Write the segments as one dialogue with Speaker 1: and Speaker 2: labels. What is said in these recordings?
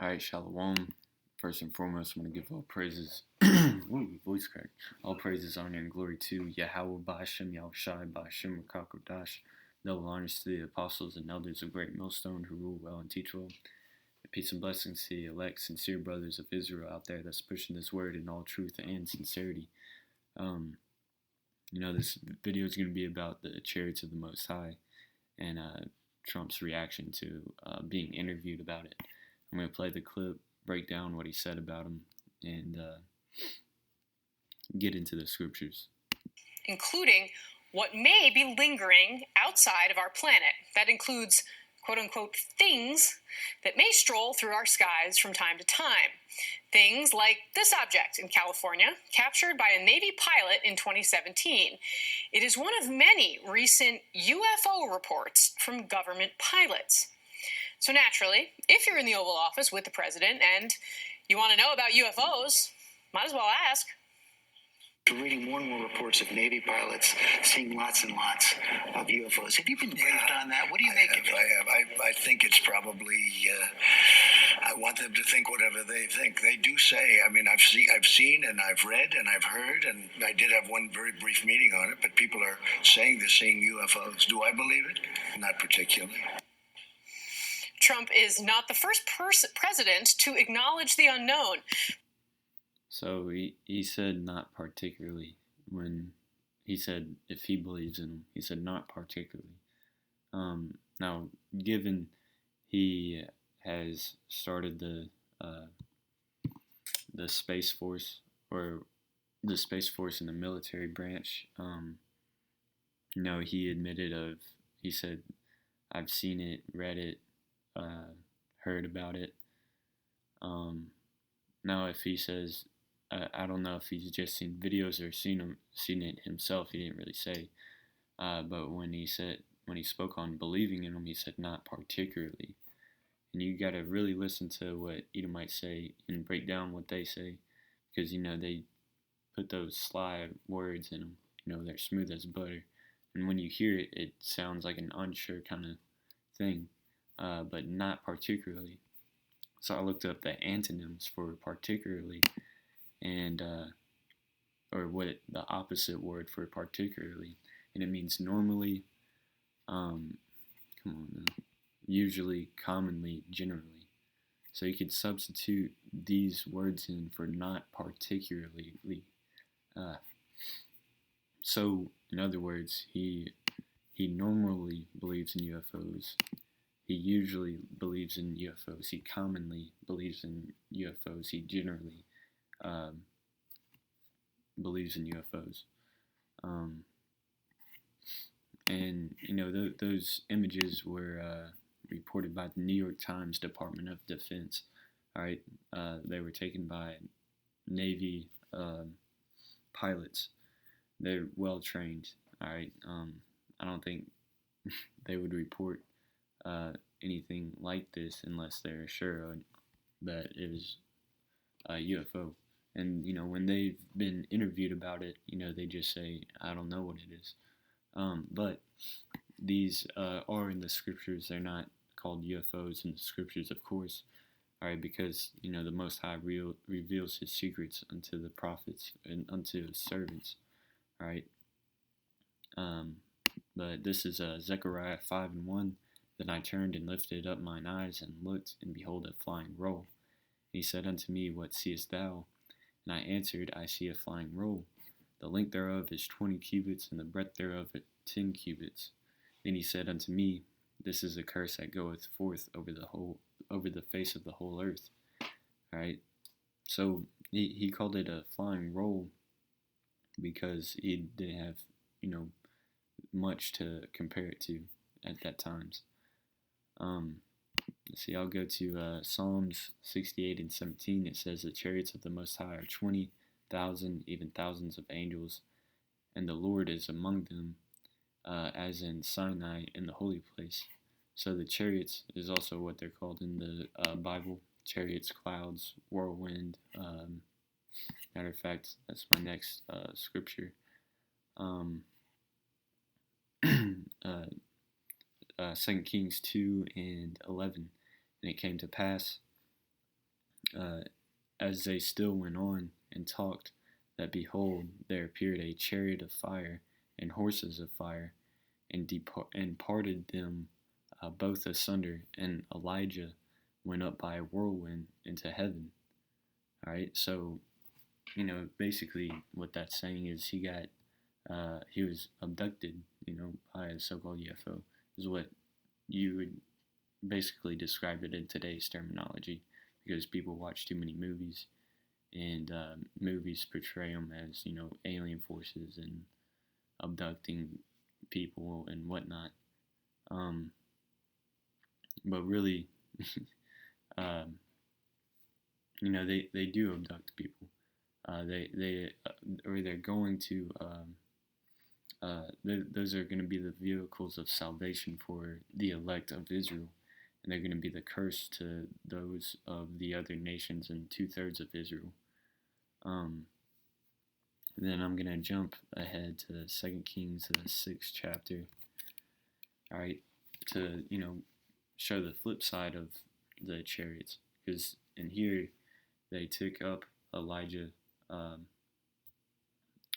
Speaker 1: All right, Shalom. First and foremost, I'm going to give all praises. Ooh, voice crack. All praises, honor, and glory to Yahweh Ba'Shem, Yahushai Ba'Shem, Rakakodash. Double honors to the apostles and elders of Great Millstone who rule well and teach well. Peace and blessings to the elect, sincere brothers of Israel out there that's pushing this word in all truth and sincerity. This video is going to be about the chariots of the Most High and Trump's reaction to being interviewed about it. I'm going to play the clip, break down what he said about him, and get into the scriptures.
Speaker 2: Including what may be lingering outside of our planet. That includes, quote-unquote, things that may stroll through our skies from time to time. Things like this object in California, captured by a Navy pilot in 2017. It is one of many recent UFO reports from government pilots. So naturally, if you're in the Oval Office with the president and you want to know about UFOs, might as well ask.
Speaker 3: We're reading more and more reports of Navy pilots seeing lots and lots of UFOs. Have you been briefed on that? What do you make of it?
Speaker 4: I think it's probably. I want them to think whatever they think. They do say. I mean, I've seen, and I've read, and I've heard, and I did have one very brief meeting on it. But people are saying they're seeing UFOs. Do I believe it? Not particularly.
Speaker 2: Trump is not the first president to acknowledge the unknown.
Speaker 1: So he said not particularly when he said if he believes in him. He said not particularly. Now, given he has started the Space Force or the Space Force in the military branch, he admitted he said, I've seen it, read it, heard about it. Now, if he says, I don't know if he's just seen videos or seen it himself. He didn't really say. But when he spoke on believing in him, he said not particularly. And you got to really listen to what Edomites say and break down what they say, because they put those sly words in them. They're smooth as butter, and when you hear it, it sounds like an unsure kind of thing. But not particularly. So I looked up the antonyms for particularly, and or what the opposite word for particularly, and it means normally, usually, commonly, generally. So you could substitute these words in for not particularly. So in other words, he normally believes in UFOs. He usually believes in UFOs. He commonly believes in UFOs. He generally believes in UFOs. Those images were reported by the New York Times Department of Defense. All right, they were taken by Navy pilots. They're well trained. All right, I don't think they would report anything like this unless they're sure that it was a UFO. And when they've been interviewed about it, they just say, I don't know what it is. But these are in the scriptures. They're not called UFOs in the scriptures, of course. All right, because the Most High reveals His secrets unto the prophets and unto His servants. All right. But this is Zechariah 5:1. Then I turned and lifted up mine eyes and looked, and behold, a flying roll. And he said unto me, What seest thou? And I answered, I see a flying roll. The length thereof is 20 cubits, and the breadth thereof 10 cubits. Then he said unto me, This is a curse that goeth forth over the face of the whole earth. All right. So he called it a flying roll because he didn't have much to compare it to at that times. Let's see, I'll go to Psalms 68:17. It says, The chariots of the Most High are 20,000, even thousands of angels, and the Lord is among them, as in Sinai in the holy place. So the chariots is also what they're called in the Bible. Chariots, clouds, whirlwind. Matter of fact, that's my next scripture. 2 Kings 2:11. And it came to pass as they still went on and talked, that behold, there appeared a chariot of fire and horses of fire, and parted them both asunder, and Elijah went up by a whirlwind into heaven. All right, so basically what that's saying is he was abducted, by a so-called UFO, is what you would basically describe it in today's terminology, because people watch too many movies, and movies portray them as alien forces and abducting people and whatnot. But really, they do abduct people. They're going to those are going to be the vehicles of salvation for the elect of Israel, and they're going to be the curse to those of the other nations and 2/3 of Israel. Then I'm going to jump ahead to 2 Kings, the 6th chapter. All right, to show the flip side of the chariots, because in here they took up Elijah,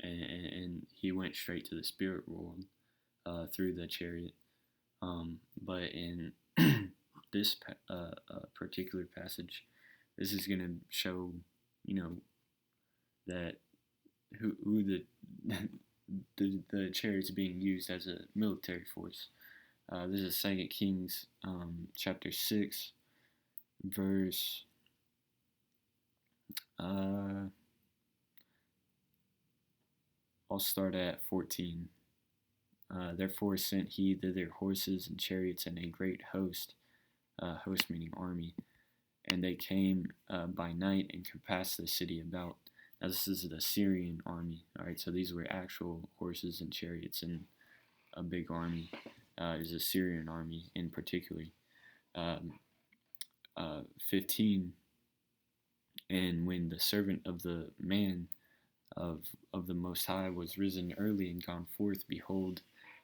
Speaker 1: and he went straight to the spirit world through the chariot. But in this particular passage, this is going to show, that who the chariots being used as a military force. This is 2 Kings chapter 6, verse I'll start at 14. Therefore sent he thither horses and chariots and a great host meaning army, and they came by night and compassed the city about. Now this is the Syrian army, alright, so these were actual horses and chariots and a big army. Is a Syrian army in particular. 15. And when the servant of the man of the Most High was risen early and gone forth, behold,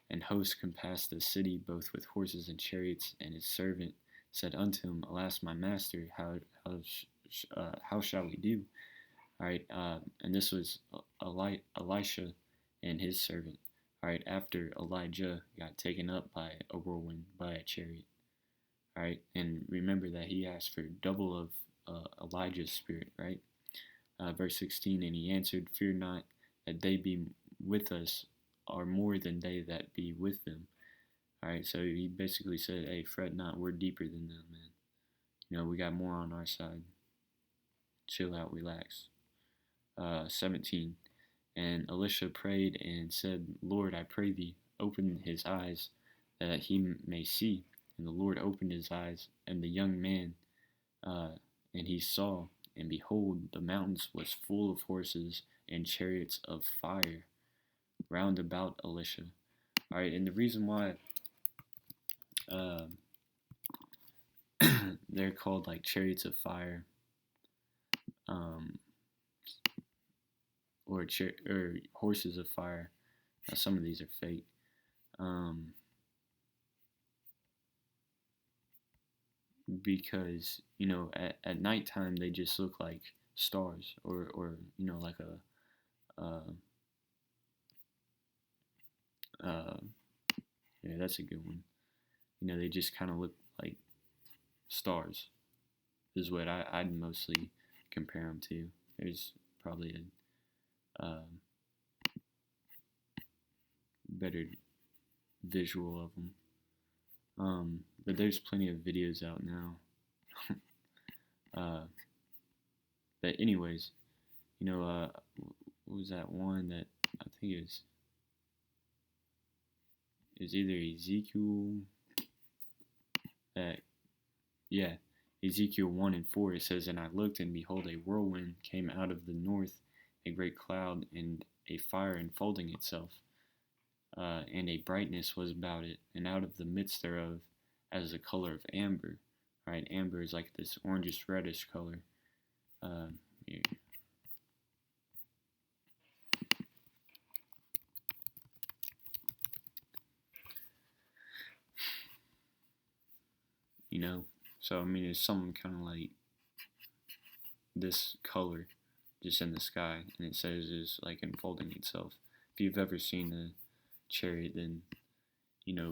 Speaker 1: an host compassed the city both with horses and chariots, and his servant said unto him, Alas, my master, how shall we do? All right, and this was Elisha and his servant. All right, after Elijah got taken up by a whirlwind, by a chariot. All right, and remember that he asked for double of Elijah's spirit, right? Verse 16, and he answered, Fear not that they be with us are more than they that be with them. All right, so he basically said, hey, fret not, we're deeper than them, man. We got more on our side. Chill out, relax. 17, and Elisha prayed and said, Lord, I pray thee, open his eyes, that he may see. And the Lord opened his eyes, and the young man, and he saw, and behold, the mountains was full of horses and chariots of fire round about Elisha. All right, and the reason why they're called like chariots of fire, or horses of fire. Now, some of these are fake. Because at nighttime they just look like stars, or like yeah, that's a good one. They just kind of look like stars, is what I'd mostly compare them to. There's probably a better visual of them. But there's plenty of videos out now. But anyways, what was that one that I think it was either Ezekiel, Ezekiel 1 and 4, it says, And I looked, and behold, a whirlwind came out of the north, a great cloud, and a fire enfolding itself. And a brightness was about it, and out of the midst thereof, as the color of amber. Right, amber is like this orangish reddish color. Here. So I mean, it's something kind of like this color just in the sky, and it says it's like unfolding itself. If you've ever seen a chariot, then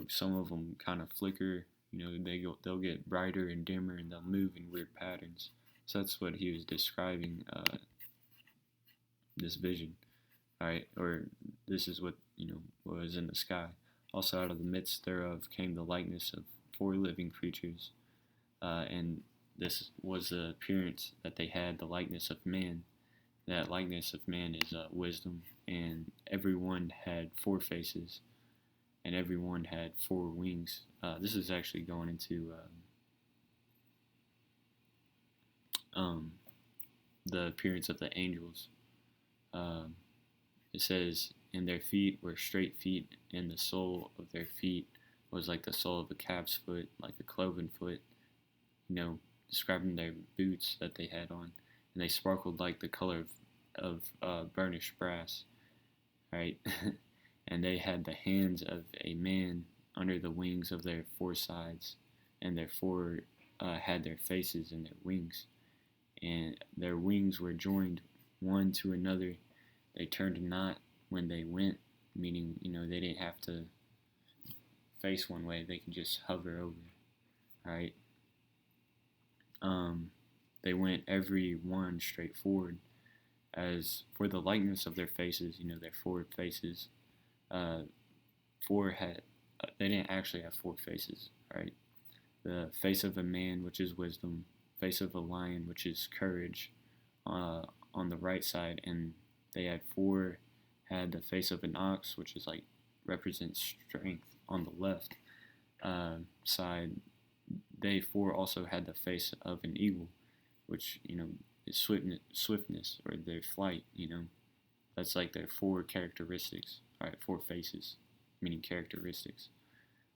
Speaker 1: some of them kind of flicker. They'll get brighter and dimmer, and they'll move in weird patterns. So that's what he was describing, this vision. All right, or this is what was in the sky. Also, out of the midst thereof came the likeness of 4 living creatures, and this was the appearance that they had, the likeness of man. That likeness of man is wisdom, and everyone had 4 faces, and everyone had 4 wings. This is actually going into the appearance of the angels. It says, and their feet were straight feet, and the sole of their feet was like the sole of a calf's foot, like a cloven foot, describing their boots that they had on. And they sparkled like the color of burnished brass, right? And they had the hands of a man under the wings of their 4 sides, and their 4 had their faces in their wings. And their wings were joined one to another. They turned not when they went, meaning, they didn't have to face one way. They could just hover over, right? They went every one straight forward. As for the likeness of their faces, their 4 faces, 4 had, they didn't actually have 4 faces, right? The face of a man, which is wisdom, face of a lion, which is courage, on the right side, and they had 4 had the face of an ox, which is like represents strength, on the left side. They 4 also had the face of an eagle, which is swiftness or their flight. That's like their 4 characteristics. All right, 4 faces, meaning characteristics.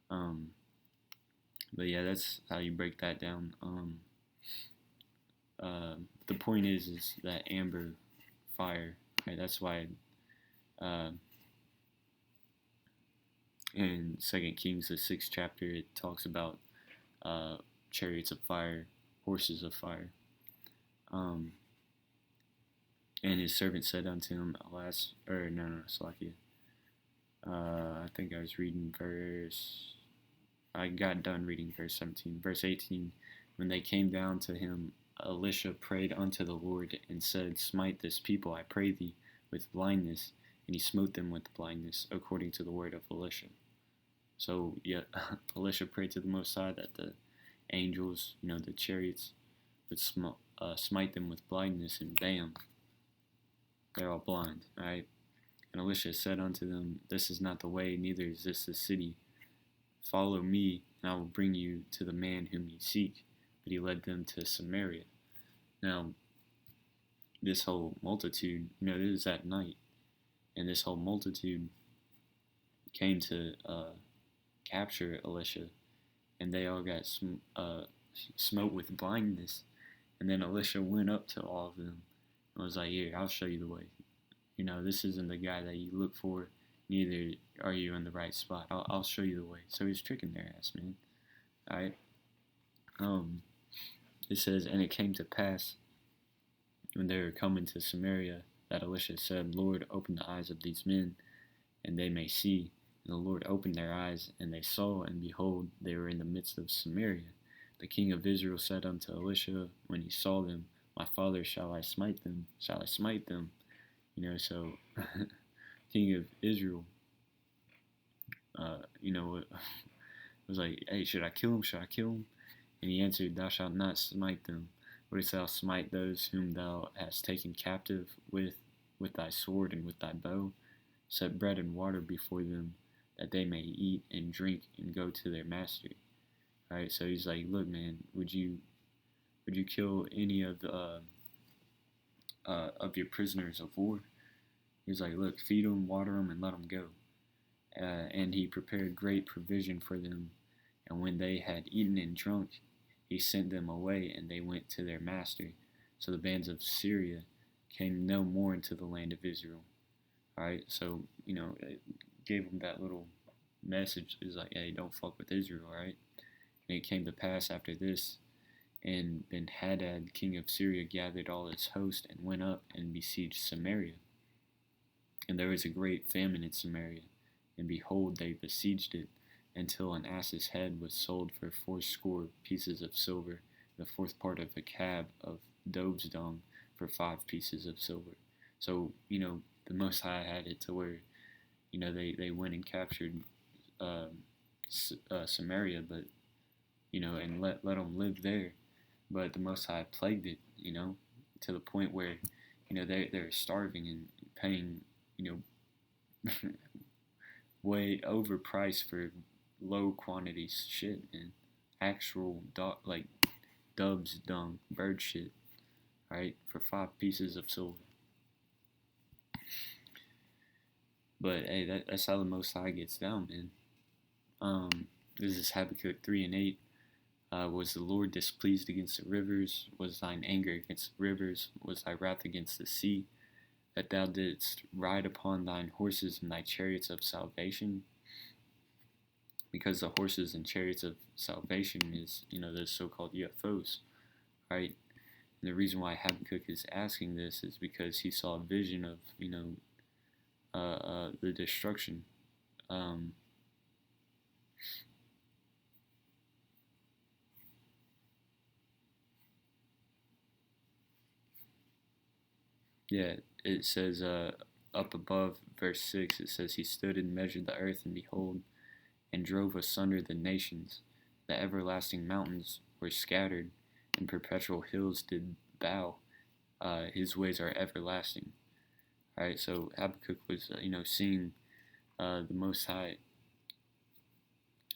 Speaker 1: But yeah, that's how you break that down. The point is that amber fire. Right? That's why in 2 Kings, the 6th chapter, it talks about chariots of fire, horses of fire. And his servant said unto him, Salakia. I think I got done reading verse 17. Verse 18, when they came down to him, Elisha prayed unto the Lord and said, smite this people, I pray thee, with blindness. And he smote them with blindness, according to the word of Elisha. So, yeah, Elisha prayed to the Most High that the angels, the chariots, would smite them with blindness, and bam, they're all blind, right? And Elisha said unto them, this is not the way, neither is this the city. Follow me, and I will bring you to the man whom ye seek. But he led them to Samaria. Now, this whole multitude, this is at night, and this whole multitude came to capture Elisha, and they all got smote with blindness. And then Elisha went up to all of them and was like, here, I'll show you the way. This isn't the guy that you look for, neither are you in the right spot. I'll show you the way. So he's tricking their ass, man. Alright? It says, and it came to pass, when they were coming to Samaria, that Elisha said, Lord, open the eyes of these men, and they may see. And the Lord opened their eyes, and they saw, and behold, they were in the midst of Samaria. The king of Israel said unto Elisha, when he saw them, my father, shall I smite them? Shall I smite them? So king of Israel, was like, hey, should I kill him? Should I kill him? And he answered, thou shalt not smite them. Wouldst thou smite those whom thou hast taken captive with thy sword and with thy bow? Set bread and water before them, that they may eat and drink and go to their master. All right, so he's like, look, man, would you kill any of your prisoners of war? He's like, look, feed them, water them, and let them go. And he prepared great provision for them. And when they had eaten and drunk, he sent them away, and they went to their master. So the bands of Syria came no more into the land of Israel. All right, so it gave them that little message. It was like, hey, don't fuck with Israel, all right? And it came to pass after this, And Ben-Hadad, king of Syria, gathered all his host and went up and besieged Samaria. And there was a great famine in Samaria, and behold, they besieged it, until an ass's head was sold for 80 pieces of silver, the fourth part of a cab of dove's dung for 5 pieces of silver. So, the Most High had it to where, they went and captured Samaria, but, and let them live there. But the Most High plagued it, to the point where, they're starving and paying, way overpriced for low quantity shit and actual dove's dung, bird shit, right, for 5 pieces of silver. But hey, that's how the Most High gets down, man. This is Habakkuk 3:8. Was the Lord displeased against the rivers? Was thine anger against the rivers? Was thy wrath against the sea? That thou didst ride upon thine horses and thy chariots of salvation? Because the horses and chariots of salvation is, those so-called UFOs, right? And the reason why Habakkuk is asking this is because he saw a vision of, the destruction. Yeah, it says up above verse 6, it says, He stood and measured the earth, and behold, and drove asunder the nations. The everlasting mountains were scattered, and perpetual hills did bow. His ways are everlasting. All right, so Habakkuk was, seeing the Most High,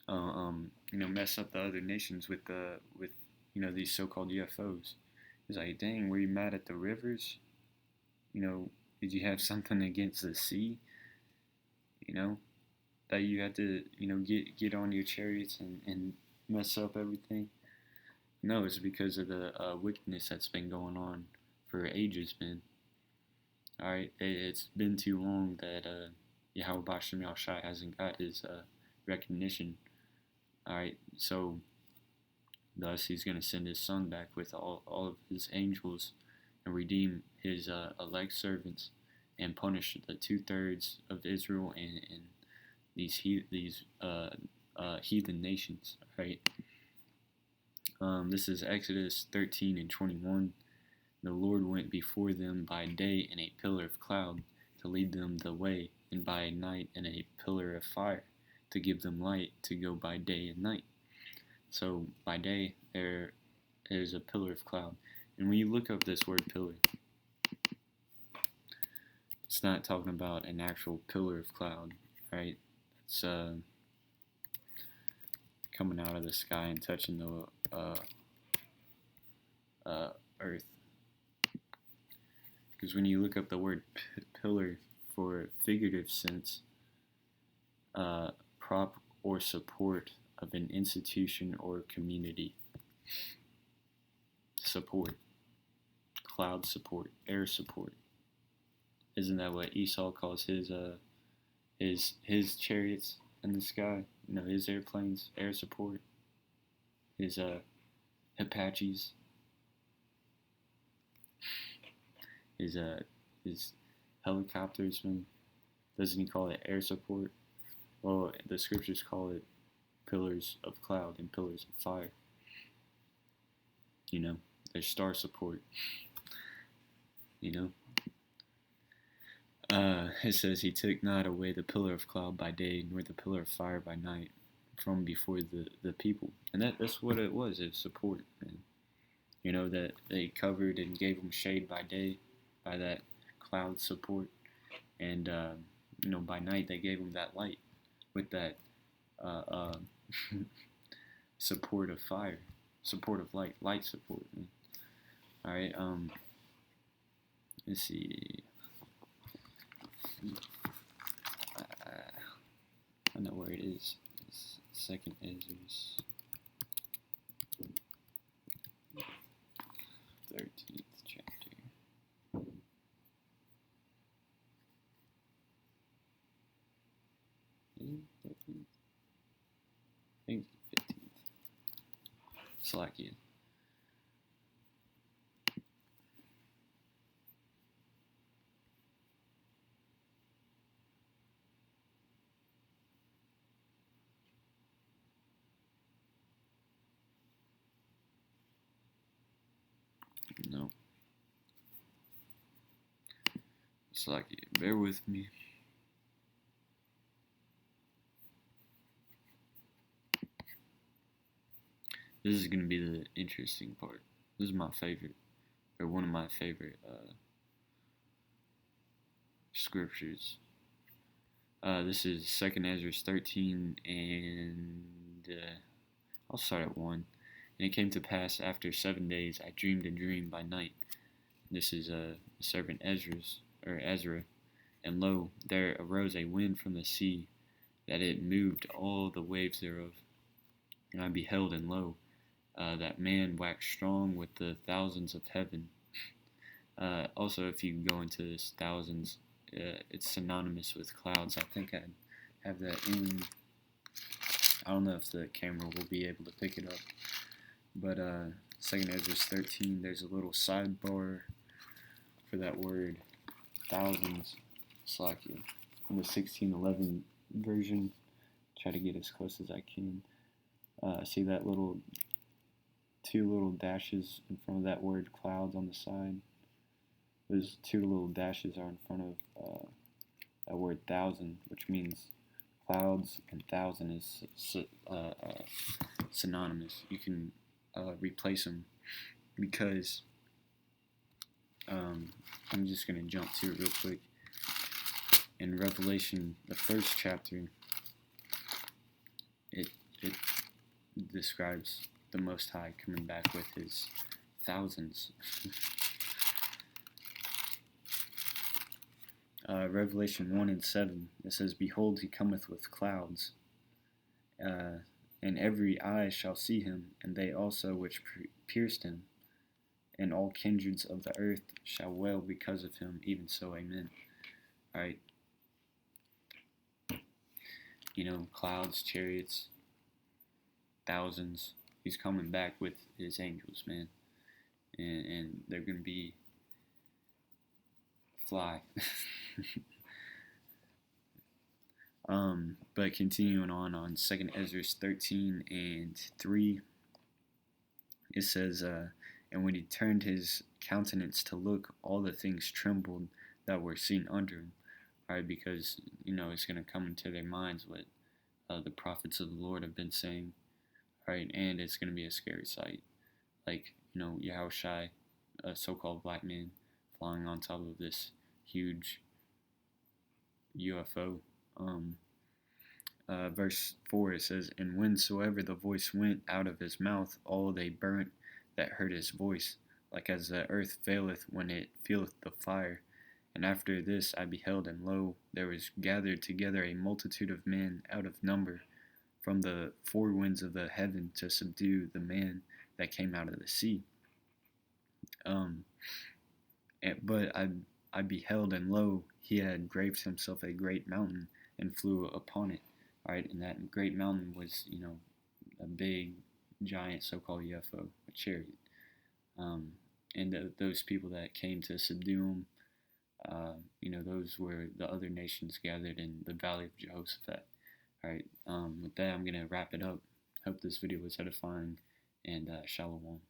Speaker 1: mess up the other nations with these so-called UFOs. He's like, dang, were you mad at the rivers? Did you have something against the sea? That you had to, get on your chariots and mess up everything? No, it's because of the wickedness that's been going on for ages, man. Alright, it's been too long that Yahweh Bashem Yahushai hasn't got his recognition. Alright, so thus he's going to send his son back with all of his angels and redeem his elect servants and punish the 2/3 of Israel and these heathen nations, right? This is Exodus 13:21. The Lord went before them by day in a pillar of cloud to lead them the way, and by night in a pillar of fire to give them light to go by day and night. So by day there is a pillar of cloud. And when you look up this word pillar, it's not talking about an actual pillar of cloud, right? It's coming out of the sky and touching the earth. Because when you look up the word pillar for figurative sense, prop or support of an institution or community. Support. Cloud support. Air support. Isn't that what Esau calls his chariots in the sky? His airplanes, air support. His Apaches. His helicopters, man. Doesn't he call it air support? Well, the scriptures call it pillars of cloud and pillars of fire. There's star support. It says, He took not away the pillar of cloud by day, nor the pillar of fire by night from before the people. And that's what it was, support. And, that they covered and gave them shade by day by that cloud support. And, by night they gave them that light with that support of fire, support of light support. All right, let's see. I know where it is. It's 2nd Ezra's 13th chapter. Is it 13th? I think it's 15th. Slack you. No. It's like, bear with me. This is going to be the interesting part. This is my favorite, or one of my favorite scriptures. This is 2nd Ezra 13, and I'll start at 1. And it came to pass after 7 days, I dreamed a dream by night. This is the servant Ezra. And lo, there arose a wind from the sea, that it moved all the waves thereof. And I beheld, and lo, that man waxed strong with the thousands of heaven. Also, if you go into this thousands, it's synonymous with clouds. I think I have that in. I don't know if the camera will be able to pick it up. But 2nd Ezra 13, there's a little sidebar for that word, thousands. It's like in the 1611 version. Try to get as close as I can. See that two little dashes in front of that word clouds on the side? Those two little dashes are in front of that word thousand, which means clouds, and thousand is synonymous. You can replace them because I'm just going to jump to it real quick. In Revelation, the 1st chapter, it describes the Most High coming back with his thousands. Revelation 1 and 7, it says, Behold, he cometh with clouds, and every eye shall see him, and they also which pierced him, and all kindreds of the earth shall wail because of him, even so, amen. Alright. You know, clouds, chariots, thousands. He's coming back with his angels, man. And they're going to be fly. But continuing on 2nd Ezra 13 and 3, it says, And when he turned his countenance to look, all the things trembled that were seen under him. Alright, because, you know, it's going to come into their minds what the prophets of the Lord have been saying. Alright, and it's going to be a scary sight. Like, you know, Yahushai, a so-called black man, flying on top of this huge UFO. Verse 4, it says, And whensoever the voice went out of his mouth, all they burnt that heard his voice, like as the earth faileth when it feeleth the fire. And after this I beheld, and lo, there was gathered together a multitude of men out of number from the four winds of the heaven to subdue the man that came out of the sea. But I beheld, and lo, he had graved himself a great mountain and flew upon it. Alright, and that great mountain was, you know, a big, giant so-called UFO, a chariot. And those people that came to subdue him, you know, those were the other nations gathered in the Valley of Jehoshaphat. Alright, with that, I'm going to wrap it up. Hope this video was edifying, and shalom.